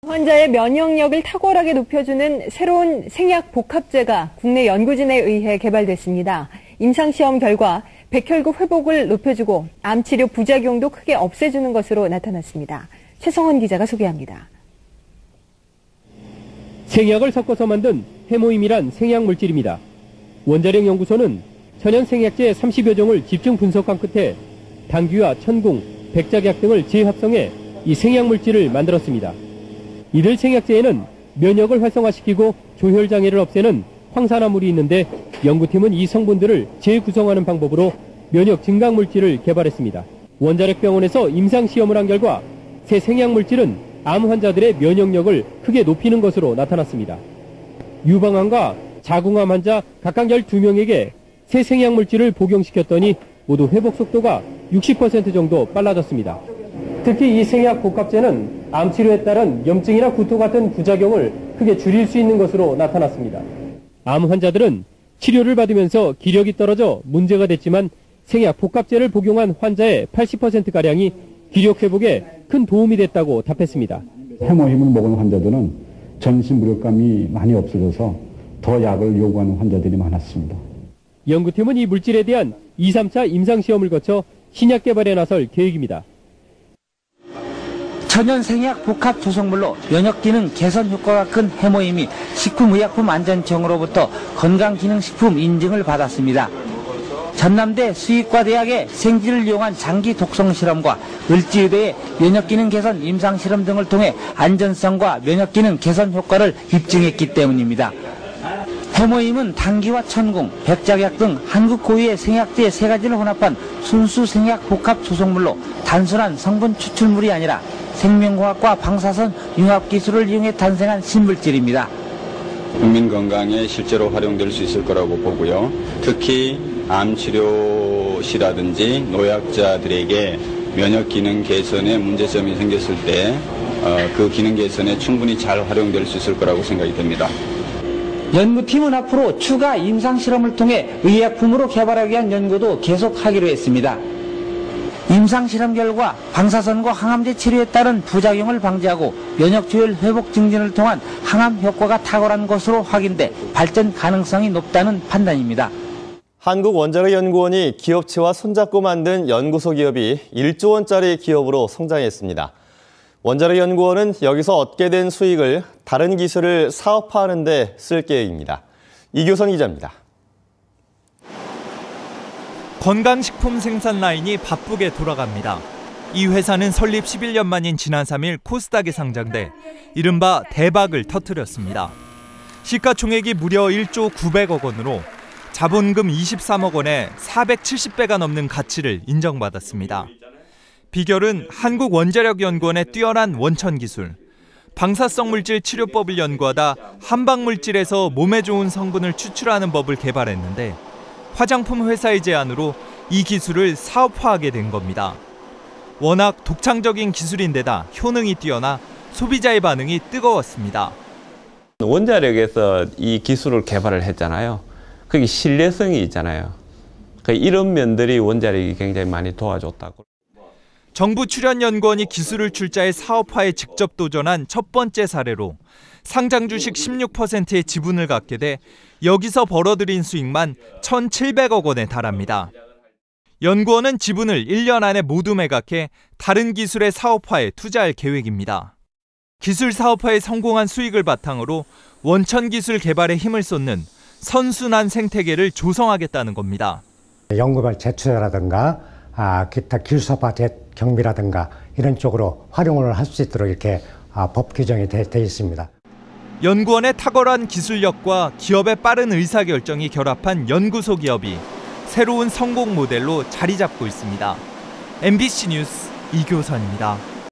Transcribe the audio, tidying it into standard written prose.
환자의 면역력을 탁월하게 높여주는 새로운 생약 복합제가 국내 연구진에 의해 개발됐습니다. 임상시험 결과 백혈구 회복을 높여주고 암치료 부작용도 크게 없애주는 것으로 나타났습니다. 최성원 기자가 소개합니다. 생약을 섞어서 만든 해모임이란 생약물질입니다. 원자력 연구소는 천연 생약제 30여 종을 집중 분석한 끝에 당귀와 천궁, 백작약 등을 재합성해 이 생약물질을 만들었습니다. 이들 생약제에는 면역을 활성화시키고 조혈장애를 없애는 황산화물이 있는데 연구팀은 이 성분들을 재구성하는 방법으로 면역 증강물질을 개발했습니다. 원자력병원에서 임상시험을 한 결과 새 생약물질은 암 환자들의 면역력을 크게 높이는 것으로 나타났습니다. 유방암과 자궁암 환자 각각 12명에게 새 생약물질을 복용시켰더니 모두 회복 속도가 60% 정도 빨라졌습니다. 특히 이 생약 복합제는 암 치료에 따른 염증이나 구토 같은 부작용을 크게 줄일 수 있는 것으로 나타났습니다. 암 환자들은 치료를 받으면서 기력이 떨어져 문제가 됐지만 생약 복합제를 복용한 환자의 80%가량이 기력 회복에 큰 도움이 됐다고 답했습니다. 해모힘을 먹은 환자들은 전신 무력감이 많이 없어져서 더 약을 요구하는 환자들이 많았습니다. 연구팀은 이 물질에 대한 2, 3차 임상시험을 거쳐 신약 개발에 나설 계획입니다. 천연 생약 복합 조성물로 면역기능 개선 효과가 큰 해모임이 식품의약품안전청으로부터 건강기능식품 인증을 받았습니다. 전남대 수의과대학의 생쥐를 이용한 장기 독성 실험과 을지의대의 면역기능 개선 임상실험 등을 통해 안전성과 면역기능 개선 효과를 입증했기 때문입니다. 해모임은 당귀와 천궁, 백작약 등 한국 고유의 생약제 3가지를 혼합한 순수 생약 복합 조성물로 단순한 성분 추출물이 아니라 생명공학과 방사선 융합 기술을 이용해 탄생한 신물질입니다. 국민 건강에 실제로 활용될 수 있을 거라고 보고요. 특히 암 치료 시라든지 노약자들에게 면역 기능 개선에 문제점이 생겼을 때 그 기능 개선에 충분히 잘 활용될 수 있을 거라고 생각이 됩니다. 연구팀은 앞으로 추가 임상실험을 통해 의약품으로 개발하기 위한 연구도 계속하기로 했습니다. 임상실험 결과 방사선과 항암제 치료에 따른 부작용을 방지하고 면역조율 회복 증진을 통한 항암 효과가 탁월한 것으로 확인돼 발전 가능성이 높다는 판단입니다. 한국원자력연구원이 기업체와 손잡고 만든 연구소 기업이 1조 원짜리 기업으로 성장했습니다. 원자력연구원은 여기서 얻게 된 수익을 다른 기술을 사업화하는 데 쓸 계획입니다. 이교선 기자입니다. 건강식품 생산 라인이 바쁘게 돌아갑니다. 이 회사는 설립 11년 만인 지난 3일 코스닥에 상장돼 이른바 대박을 터뜨렸습니다. 시가총액이 무려 1조 900억 원으로 자본금 23억 원에 470배가 넘는 가치를 인정받았습니다. 비결은 한국원자력연구원의 뛰어난 원천기술, 방사성 물질 치료법을 연구하다 한방물질에서 몸에 좋은 성분을 추출하는 법을 개발했는데 화장품 회사의 제안으로 이 기술을 사업화하게 된 겁니다. 워낙 독창적인 기술인데다 효능이 뛰어나 소비자의 반응이 뜨거웠습니다. 원자력에서 이 기술을 개발을 했잖아요. 그게 신뢰성이 있잖아요. 이런 면들이 원자력이 굉장히 많이 도와줬다고. 정부 출연연구원이 기술을 출자해 사업화에 직접 도전한 첫 번째 사례로 상장 주식 16%의 지분을 갖게 돼 여기서 벌어들인 수익만 1,700억 원에 달합니다. 연구원은 지분을 1년 안에 모두 매각해 다른 기술의 사업화에 투자할 계획입니다. 기술 사업화에 성공한 수익을 바탕으로 원천 기술 개발에 힘을 쏟는 선순환 생태계를 조성하겠다는 겁니다. 연구별 재투자라든가 기타 기술사업화 경비라든가 이런 쪽으로 활용을 할 수 있도록 이렇게 법 규정이 돼 있습니다. 연구원의 탁월한 기술력과 기업의 빠른 의사결정이 결합한 연구소 기업이 새로운 성공 모델로 자리 잡고 있습니다. MBC 뉴스 이교선입니다.